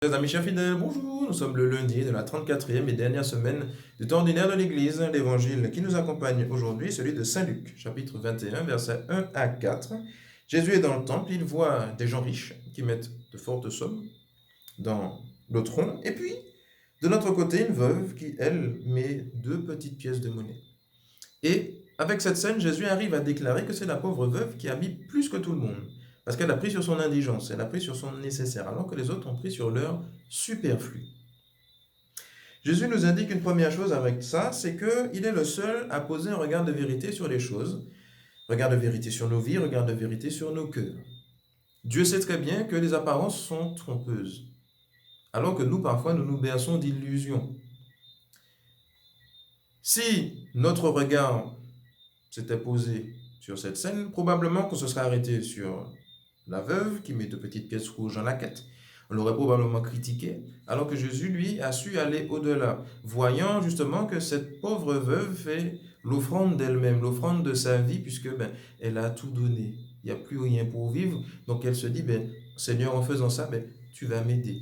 Chers amis, chers fidèles, bonjour. Nous sommes le lundi de la 34e et dernière semaine du temps ordinaire de l'Église. L'évangile qui nous accompagne aujourd'hui est celui de Saint Luc, chapitre 21, versets 1 à 4. Jésus est dans le temple, il voit des gens riches qui mettent de fortes sommes dans le tronc, et puis de notre côté, une veuve qui, elle, met 2 petites pièces de monnaie. Et avec cette scène, Jésus arrive à déclarer que c'est la pauvre veuve qui a mis plus que tout le monde. Parce qu'elle a pris sur son indigence, elle a pris sur son nécessaire, alors que les autres ont pris sur leur superflu. Jésus nous indique une première chose avec ça, c'est qu'il est le seul à poser un regard de vérité sur les choses, regard de vérité sur nos vies, regard de vérité sur nos cœurs. Dieu sait très bien que les apparences sont trompeuses, alors que nous, parfois, nous nous berçons d'illusions. Si notre regard s'était posé sur cette scène, probablement qu'on se serait arrêté sur la veuve qui met 2 petites pièces rouges en laquette. On l'aurait probablement critiqué, alors que Jésus, lui, a su aller au-delà, voyant justement que cette pauvre veuve fait l'offrande d'elle-même, l'offrande de sa vie, puisque elle a tout donné. Il n'y a plus rien pour vivre, donc elle se dit, Seigneur, en faisant ça, tu vas m'aider.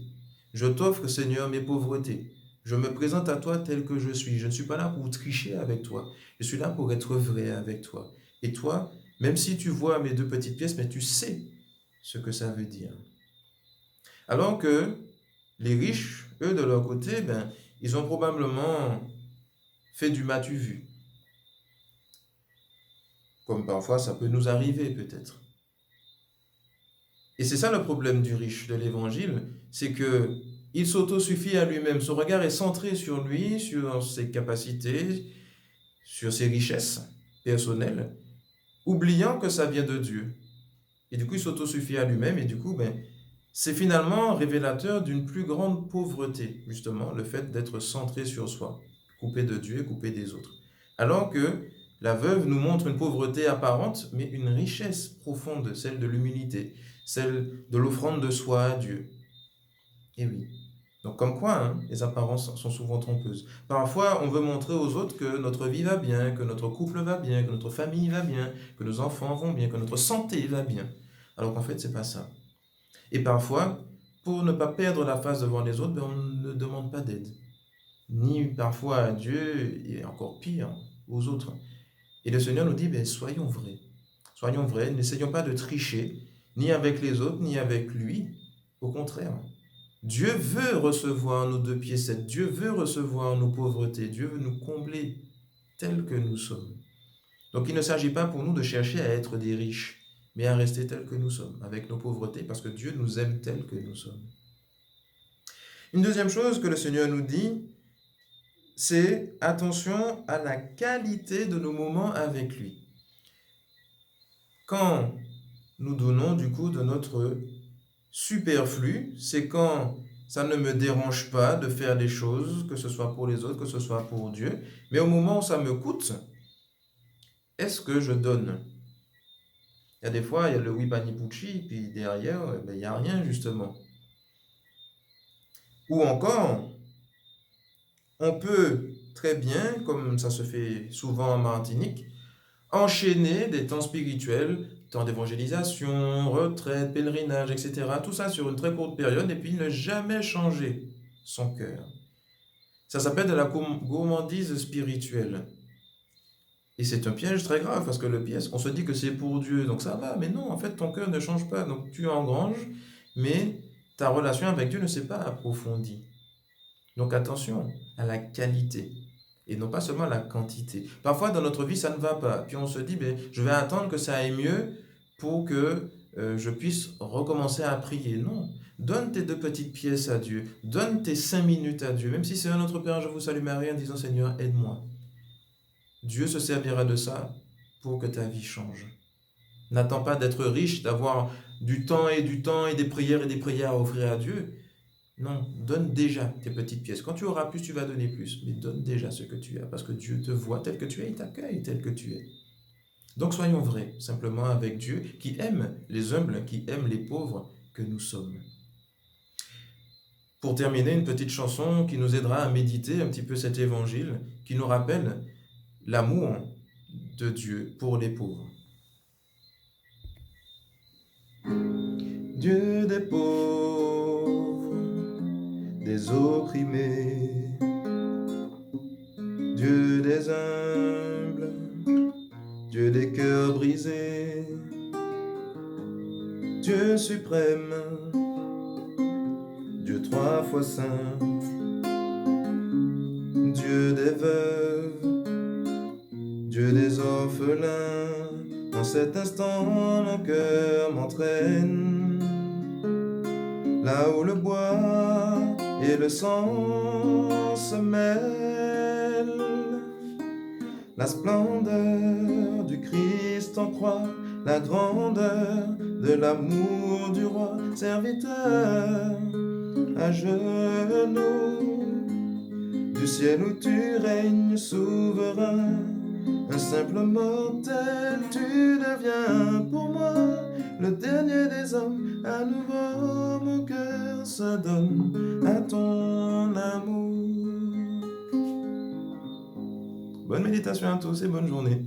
Je t'offre, Seigneur, mes pauvretés. Je me présente à toi tel que je suis. Je ne suis pas là pour tricher avec toi. Je suis là pour être vrai avec toi. Et toi, même si tu vois mes 2 petites pièces, mais tu sais ce que ça veut dire. Alors que les riches, eux, de leur côté, ils ont probablement fait du m'as-tu vu. Comme parfois ça peut nous arriver peut-être. Et c'est ça le problème du riche de l'évangile, c'est que il s'autosuffit à lui-même. Son regard est centré sur lui, sur ses capacités, sur ses richesses personnelles, oubliant que ça vient de Dieu. Et du coup, il s'autosuffit à lui-même et du coup, c'est finalement révélateur d'une plus grande pauvreté, justement, le fait d'être centré sur soi, coupé de Dieu, coupé des autres. Alors que la veuve nous montre une pauvreté apparente, mais une richesse profonde, celle de l'humilité, celle de l'offrande de soi à Dieu. Et oui. Donc comme quoi, les apparences sont souvent trompeuses. Parfois, on veut montrer aux autres que notre vie va bien, que notre couple va bien, que notre famille va bien, que nos enfants vont bien, que notre santé va bien. Alors qu'en fait, c'est pas ça. Et parfois, pour ne pas perdre la face devant les autres, on ne demande pas d'aide. Ni parfois à Dieu, et encore pire, aux autres. Et le Seigneur nous dit, soyons vrais. Soyons vrais, n'essayons pas de tricher, ni avec les autres, ni avec lui. Au contraire, Dieu veut recevoir nos 2 pieds 7. Dieu veut recevoir nos pauvretés. Dieu veut nous combler tels que nous sommes. Donc il ne s'agit pas pour nous de chercher à être des riches, mais à rester tels que nous sommes, avec nos pauvretés, parce que Dieu nous aime tels que nous sommes. Une deuxième chose que le Seigneur nous dit, c'est attention à la qualité de nos moments avec lui. Quand nous donnons du coup de notre superflu, c'est quand ça ne me dérange pas de faire des choses, que ce soit pour les autres, que ce soit pour Dieu, mais au moment où ça me coûte, est-ce que je donne? Il y a des fois, il y a le Wipani Pucci, puis derrière, il n'y a rien justement. Ou encore, on peut très bien, comme ça se fait souvent en Martinique, enchaîner des temps spirituels, temps d'évangélisation, retraite, pèlerinage, etc. Tout ça sur une très courte période et puis ne jamais changer son cœur. Ça s'appelle de la gourmandise spirituelle. Et c'est un piège très grave parce que le piège, on se dit que c'est pour Dieu, donc ça va, mais non, en fait ton cœur ne change pas, donc tu engranges, mais ta relation avec Dieu ne s'est pas approfondie. Donc attention à la qualité et non pas seulement à la quantité. Parfois dans notre vie ça ne va pas, puis on se dit je vais attendre que ça aille mieux pour que je puisse recommencer à prier. Non, donne tes 2 petites pièces à Dieu, donne tes 5 minutes à Dieu, même si c'est un autre Père, je vous salue Marie en disant Seigneur aide-moi. Dieu se servira de ça pour que ta vie change. N'attends pas d'être riche, d'avoir du temps et des prières à offrir à Dieu. Non, donne déjà tes 2 petites pièces. Quand tu auras plus, tu vas donner plus. Mais donne déjà ce que tu as, parce que Dieu te voit tel que tu es, il t'accueille tel que tu es. Donc soyons vrais, simplement avec Dieu, qui aime les humbles, qui aime les pauvres que nous sommes. Pour terminer, une petite chanson qui nous aidera à méditer un petit peu cet évangile, qui nous rappelle l'amour de Dieu pour les pauvres. Dieu des pauvres, des opprimés, Dieu des humbles, Dieu des cœurs brisés, Dieu suprême, Dieu trois fois saint, Dieu des veuves, Dieu des orphelins. En cet instant, mon cœur m'entraîne là où le bois et le sang se mêlent. La splendeur du Christ en croix, la grandeur de l'amour du roi, serviteur à genoux, du ciel où tu règnes souverain, un simple mortel, tu deviens pour moi le dernier des hommes. À nouveau mon cœur se donne à ton amour. Bonne méditation à tous et bonne journée.